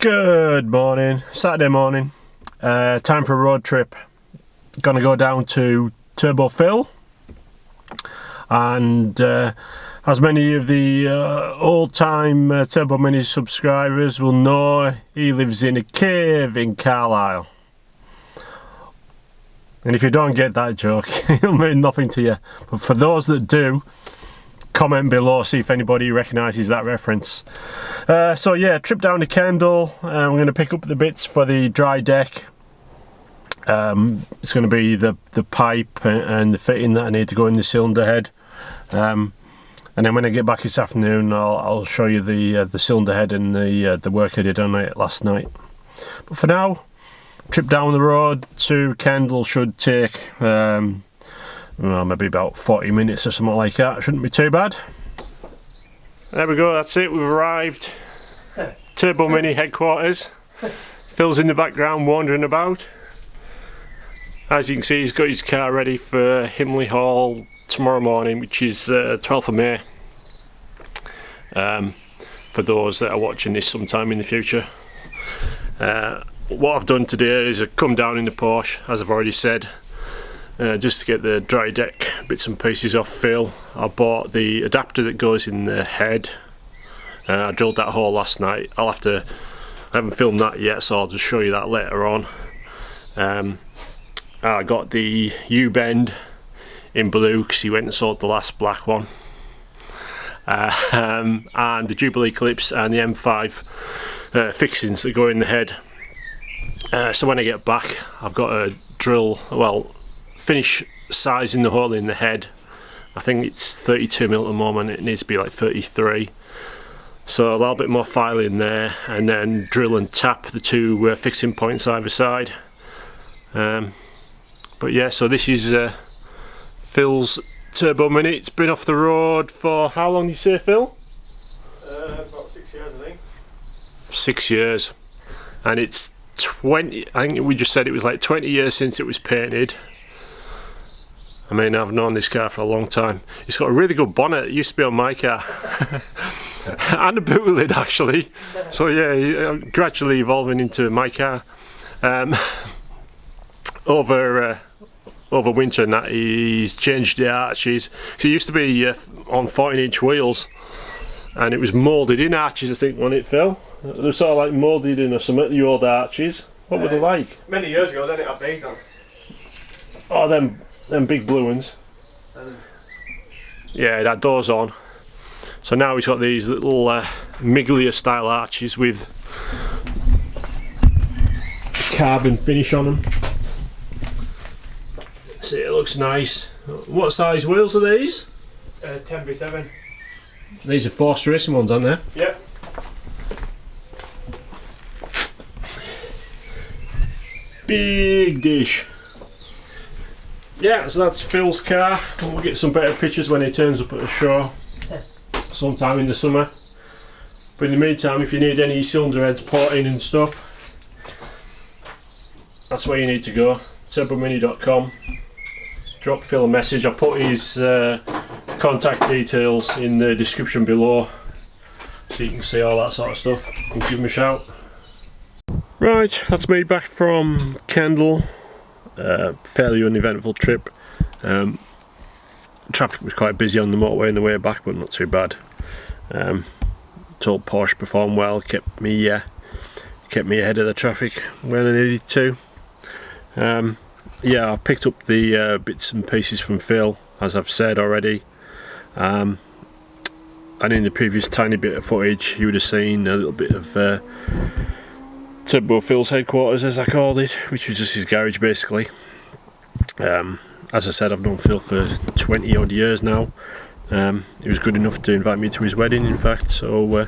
Good morning, Saturday morning, time for a road trip. Gonna go down to Turbo Phil, and as many of the old-time Turbo Mini subscribers will know, he lives in a cave in Carlisle. And if you don't get that joke, it'll mean nothing to you. But for those that do, comment below, see if anybody recognises that reference. So yeah, trip down to Kendal. I'm going to pick up the bits for the dry deck. It's going to be the pipe and the fitting that I need to go in the cylinder head. And then when I get back this afternoon, I'll show you the cylinder head and the work I did on it last night. But for now, trip down the road to Kendal should take well, maybe about 40 minutes or something like that. Shouldn't be too bad. There we go, that's it, we've arrived. Turbo Mini headquarters. Phil's in the background wandering about. As you can see, he's got his car ready for Himley Hall tomorrow morning, which is 12th of May. For those that are watching this sometime in the future. What I've done today is I've come down in the Porsche, as I've already said. Just to get the dry deck bits and pieces off Phil. I bought the adapter that goes in the head. I drilled that hole last night. I haven't filmed that yet, so I'll just show you that later on. I got the U-bend in blue because he went and sold the last black one. And the Jubilee clips and the M5 fixings that go in the head. So when I get back, I've got to drill, finish sizing the hole in the head. I think it's 32mm at the moment, it needs to be like 33. So a little bit more filing there, and then drill and tap the two fixing points either side. But yeah, so this is Phil's Turbo Mini. It's been off the road for how long did you say, Phil? About 6 years, I think. 6 years. And it's 20, I think we just said it was like 20 years since it was painted. I mean, I've known this car for a long time. It's got a really good bonnet. It used to be on my car. And a boot lid, actually. So yeah, gradually evolving into my car. Over winter and that, he's changed the arches. So it used to be on 14-inch wheels, and it was moulded in arches, I think, when it fell. They were sort of like moulded in or something, the old arches. What were they like? Many years ago, then it had these on. Oh, them big blue ones. Yeah, it had those on. So now he's got these little Miglia style arches with carbon finish on them. See, it looks nice. What size wheels are these? 10x7. These are Force Racing ones, aren't they? Yep. Big dish. Yeah, so that's Phil's car. We'll get some better pictures when he turns up at the show sometime in the summer. But in the meantime, if you need any cylinder heads porting and stuff, that's where you need to go. turbomini.com. Drop Phil a message. I'll put his contact details in the description below, so you can see all that sort of stuff and give him a shout. Right, that's me back from Kendal. Fairly uneventful trip. Traffic was quite busy on the motorway on the way back, but not too bad. Told Porsche performed well, kept me ahead of the traffic when I needed to. Yeah, I picked up the bits and pieces from Phil, as I've said already. And in the previous tiny bit of footage, you would have seen a little bit of Turbo Phil's headquarters, as I called it, which was just his garage basically. As I said, I've known Phil for 20 odd years now. He was good enough to invite me to his wedding, in fact. So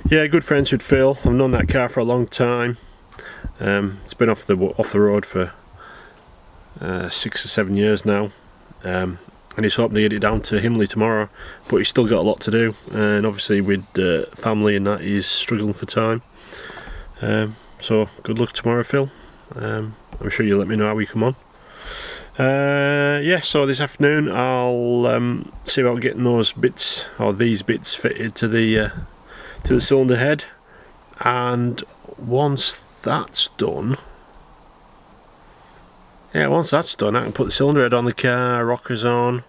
yeah, good friends with Phil. I've known that car for a long time. It's been off the road for 6 or 7 years now. And he's hoping to get it down to Himley tomorrow, but he's still got a lot to do, and obviously with family and that, he's struggling for time. So good luck tomorrow, Phil. I'm sure you'll let me know how we come on. Yeah, so this afternoon I'll see about getting those bits, or these bits, fitted to the cylinder head, and once that's done, I can put the cylinder head on the car, rockers on,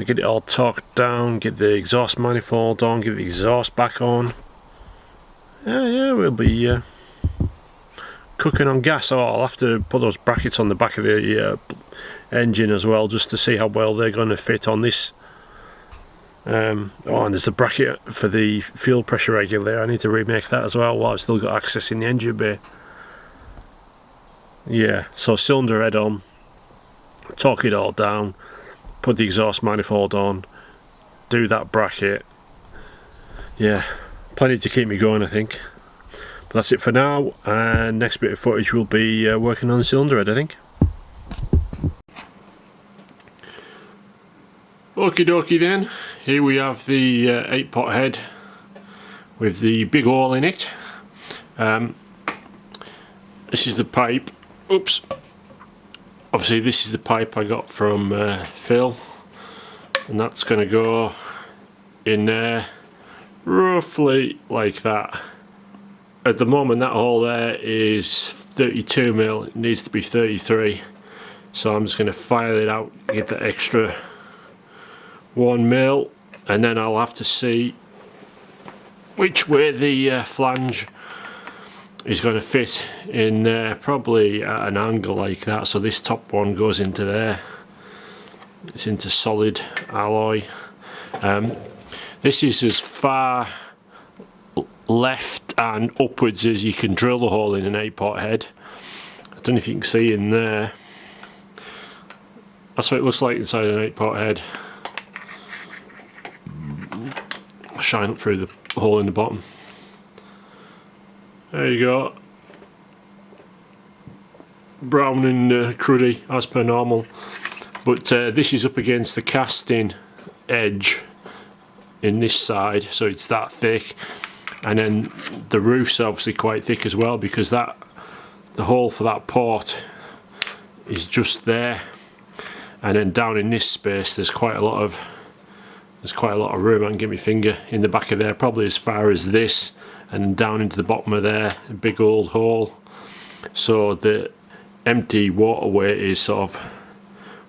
get it all torqued down, get the exhaust manifold on, get the exhaust back on. Yeah, we'll be cooking on gas. Oh, I'll have to put those brackets on the back of the engine as well, just to see how well they're going to fit on this. And there's the bracket for the fuel pressure regulator. I need to remake that as well while I've still got access in the engine bay. Yeah, so cylinder head on, torque it all down, put the exhaust manifold on, do that bracket. Yeah, plenty to keep me going, I think. But that's it for now, and next bit of footage will be working on the cylinder head, I think. Okie dokie then, here we have the 8-pot head with the big hole in it. This is the pipe. Oops. Obviously this is the pipe I got from Phil, and that's going to go in there roughly like that. At the moment that hole there is 32mm, it needs to be 33, so I'm just going to file it out, get that extra 1mm, and then I'll have to see which way the flange is going to fit in there, probably at an angle like that. So this top one goes into there, it's into solid alloy. This is as far left and upwards as you can drill the hole in an 8-pot head. I don't know if you can see in there, that's what it looks like inside an 8-pot head. I'll shine up through the hole in the bottom. There you go, brown and cruddy as per normal, but this is up against the casting edge in this side, so it's that thick, and then the roof's obviously quite thick as well, because the hole for that port is just there, and then down in this space there's quite a lot of room. I can get my finger in the back of there, probably as far as this, and down into the bottom of there, a big old hole. So the empty waterway is sort of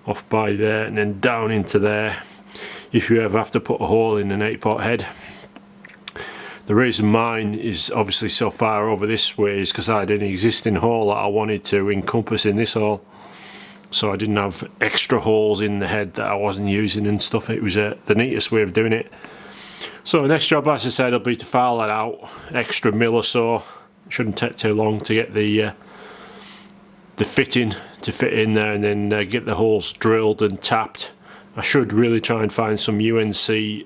off by there, and then down into there if you ever have to put a hole in an 8-pot head. The reason mine is obviously so far over this way is because I had an existing hole that I wanted to encompass in this hole, so I didn't have extra holes in the head that I wasn't using and stuff. It was the neatest way of doing it. So the next job, as I said, will be to file that out, extra mil or so. Shouldn't take too long to get the fitting to fit in there, and then get the holes drilled and tapped. I should really try and find some UNC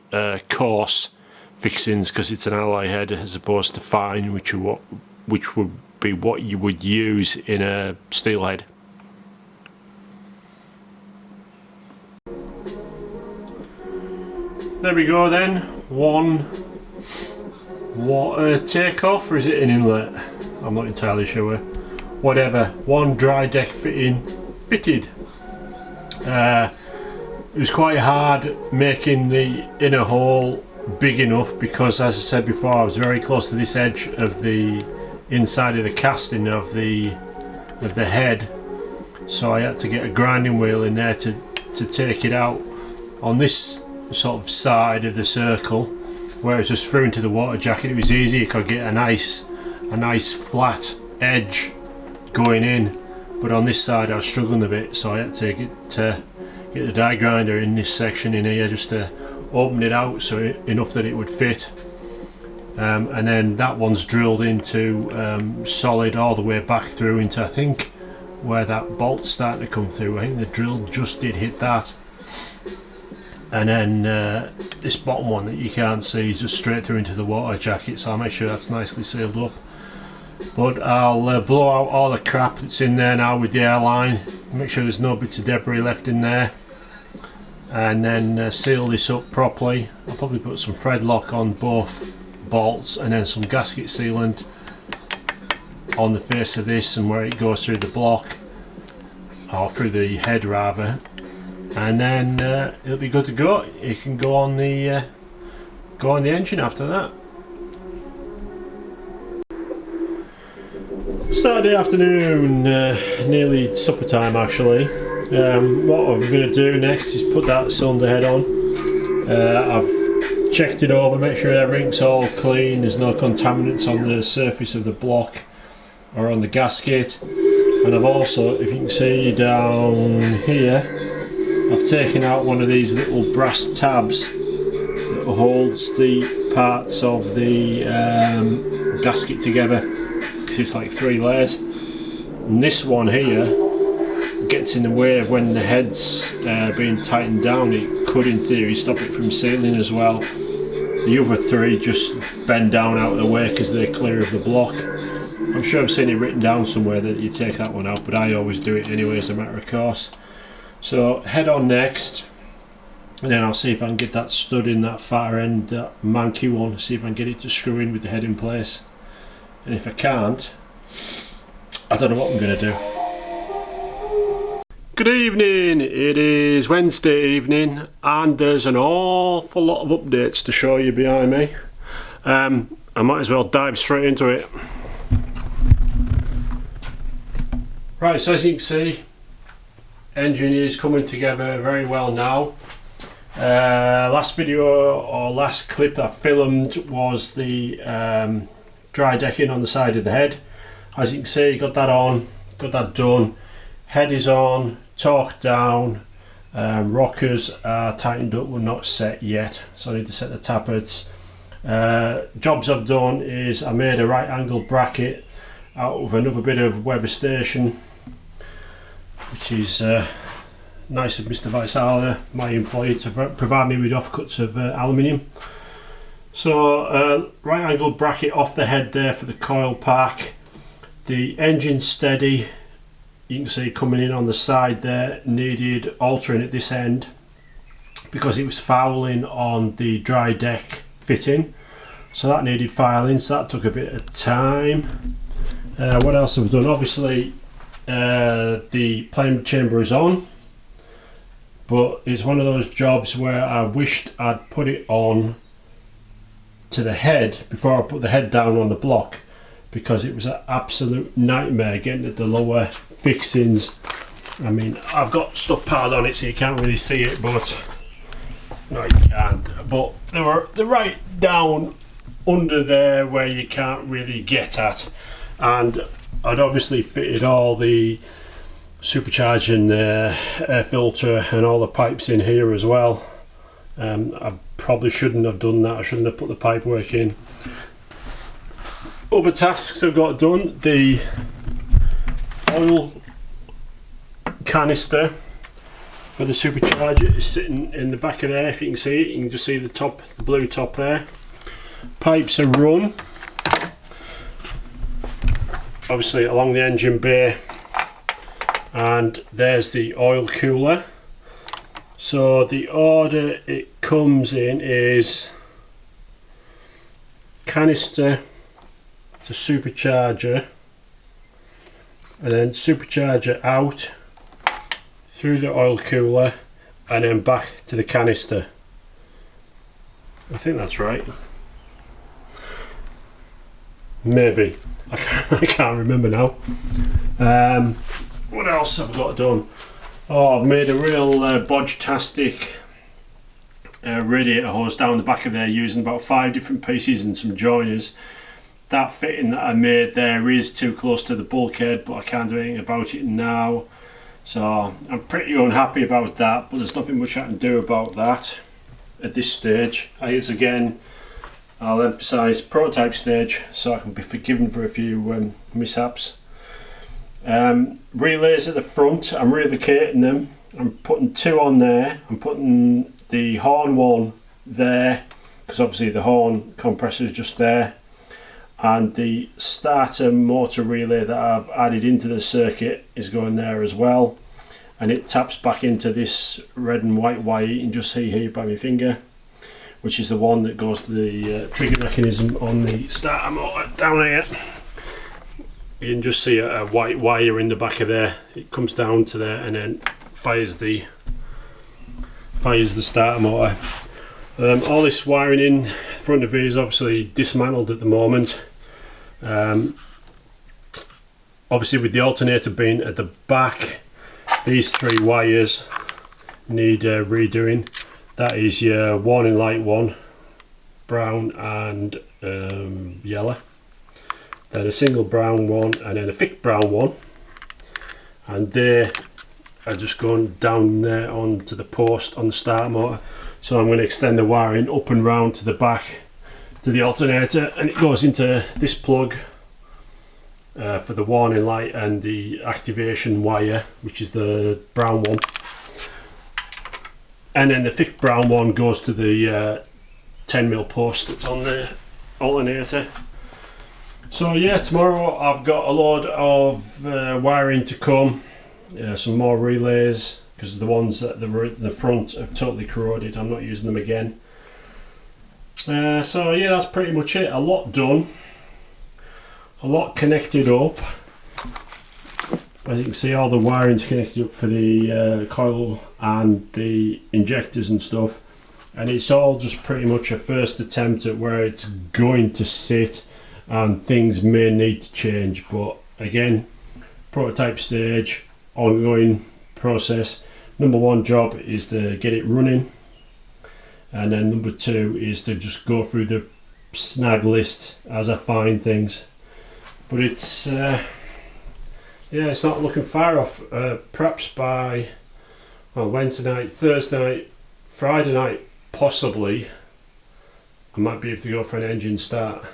coarse fixings, because it's an alloy head as opposed to fine, which would be what you would use in a steel head. There we go then, one water takeoff, or is it an inlet? I'm not entirely sure. Whatever, one dry deck fitting fitted. It was quite hard making the inner hole big enough, because as I said before, I was very close to this edge of the inside of the casting of the head, so I had to get a grinding wheel in there to take it out. On this sort of side of the circle where it's just through into the water jacket, it was easy. You could get a nice flat edge going in, but on this side I was struggling a bit, so I had to get the die grinder in this section in here just to open it out enough that it would fit, and then that one's drilled into solid all the way back through into, I think, where that bolt's starting to come through. I think the drill just did hit that. And then this bottom one that you can't see is just straight through into the water jacket, so I'll make sure that's nicely sealed up. But I'll blow out all the crap that's in there now with the airline, make sure there's no bits of debris left in there, and then seal this up properly. I'll probably put some thread lock on both bolts, and then some gasket sealant on the face of this and where it goes through the block, or through the head rather. And then it'll be good to go. You can go on the engine after that. Friday afternoon, nearly supper time actually. What I'm going to do next is put that cylinder head on. I've checked it over, make sure everything's all clean, there's no contaminants on the surface of the block or on the gasket. And I've also, if you can see down here, I've taken out one of these little brass tabs that holds the parts of the gasket together, because it's like 3 layers. And this one here gets in the way of when the head's being tightened down. It could in theory stop it from sealing as well. The other 3 just bend down out of the way because they're clear of the block. I'm sure I've seen it written down somewhere that you take that one out, but I always do it anyway as a matter of course. So head on next, and then I'll see if I can get that stud in that far end, that manky one, see if I can get it to screw in with the head in place. And if I can't, I don't know what I'm going to do. Good evening, it is Wednesday evening and there's an awful lot of updates to show you behind me. I might as well dive straight into it. Right, so as you can see, engine is coming together very well now. Last video or last clip that I filmed was the dry decking on the side of the head. As you can see, got that on, got that done. Head is on, torque down, rockers are tightened up, we're not set yet, so I need to set the tappets. Jobs I've done is I made a right angle bracket out of another bit of weather station, which is nice of Mr. Vitale, my employee, to provide me with offcuts of aluminium. So right angle bracket off the head there for the coil pack. The engine steady, you can see coming in on the side there, needed altering at this end because it was fouling on the dry deck fitting, so that needed filing, so that took a bit of time. What else have we done? Obviously the plane chamber is on, but it's one of those jobs where I wished I'd put it on to the head before I put the head down on the block, because it was an absolute nightmare getting at the lower fixings. I mean, I've got stuff piled on it so you can't really see it, but no, you can't, but they're right down under there where you can't really get at. And I'd obviously fitted all the supercharged and air filter and all the pipes in here as well. I probably shouldn't have done that. I shouldn't have put the pipe work in. Other tasks I've got done: the oil canister for the supercharger is sitting in the back of there. If you can see it, you can just see the top, the blue top there. Pipes are run, obviously along the engine bay, and there's the oil cooler. So the order it comes in is canister to supercharger, and then supercharger out through the oil cooler and then back to the canister. I think that's right. Maybe. I can't remember now. What else have I got done? Oh, I've made a real bodge-tastic radiator hose down the back of there using about 5 different pieces and some joiners. That fitting that I made there is too close to the bulkhead, but I can't do anything about it now. So I'm pretty unhappy about that, but there's nothing much I can do about that at this stage. As again, I'll emphasise prototype stage, so I can be forgiven for a few mishaps. Relays at the front, I'm relocating them. I'm putting 2 on there. I'm putting the horn one there, because obviously the horn compressor is just there. And the starter motor relay that I've added into the circuit is going there as well, and it taps back into this red and white wire you can just see here by my finger, which is the one that goes to the trigger mechanism on the starter motor down here. You can just see a white wire in the back of there. It comes down to there and then fires the starter motor. All this wiring in front of it is obviously dismantled at the moment. obviously with the alternator being at the back, these 3 wires need redoing. That is your warning light one, brown and yellow, then a single brown one, and then a thick brown one, and they are just going down there onto the post on the starter motor. So I'm going to extend the wiring up and round to the back to the alternator, and it goes into this plug for the warning light and the activation wire, which is the brown one, and then the thick brown one goes to the 10mm post that's on the alternator. So yeah, tomorrow I've got a load of wiring to come, some more relays, because the ones at the front have totally corroded. I'm not using them again. So yeah, that's pretty much it. A lot done, a lot connected up. As you can see, all the wiring's connected up for the coil and the injectors and stuff, and it's all just pretty much a first attempt at where it's going to sit, and things may need to change, but again, prototype stage, ongoing process. Number 1 job is to get it running, and then number 2 is to just go through the snag list as I find things. But it's yeah, it's not looking far off. Perhaps by Wednesday night, Thursday night, Friday night possibly, I might be able to go for an engine start,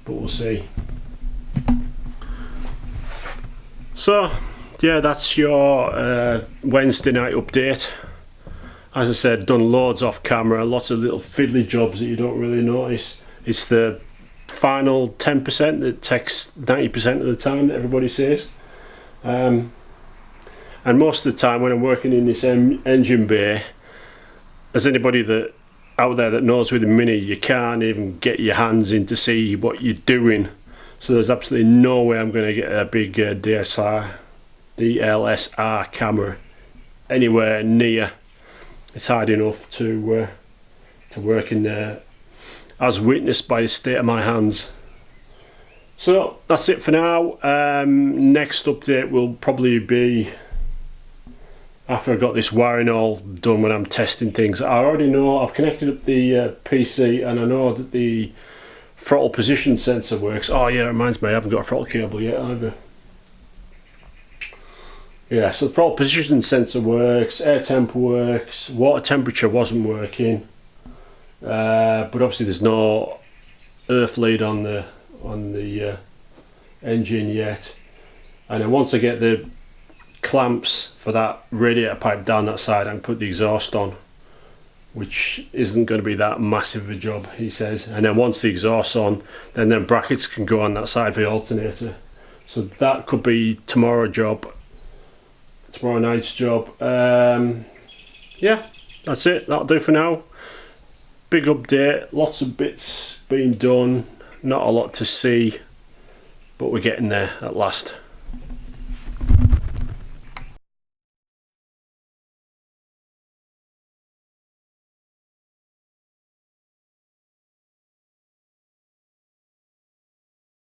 but we'll see. So yeah, that's your Wednesday night update. As I said, done loads off camera, lots of little fiddly jobs that you don't really notice. It's the final 10% that takes 90% of the time that everybody says. And most of the time when I'm working in this engine bay, as anybody that out there that knows with a Mini, you can't even get your hands in to see what you're doing. So there's absolutely no way I'm going to get a big DLSR camera anywhere near. It's hard enough to work in there, as witnessed by the state of my hands. So that's it for now. Next update will probably be after I got this wiring all done, when I'm testing things. I already know I've connected up the PC, and I know that the throttle position sensor works. Oh yeah, it reminds me, I haven't got a throttle cable yet either. Yeah, so the throttle position sensor works, air temp works, water temperature wasn't working, but obviously there's no earth lead on the engine yet. And then once I get the clamps for that radiator pipe down that side, I can put the exhaust on, which isn't going to be that massive of a job, he says. And then once the exhaust's on, then them brackets can go on that side for the alternator. So that could be tomorrow night's job. Yeah, that's it. That'll do for now. Big update, lots of bits being done, not a lot to see, but we're getting there at last.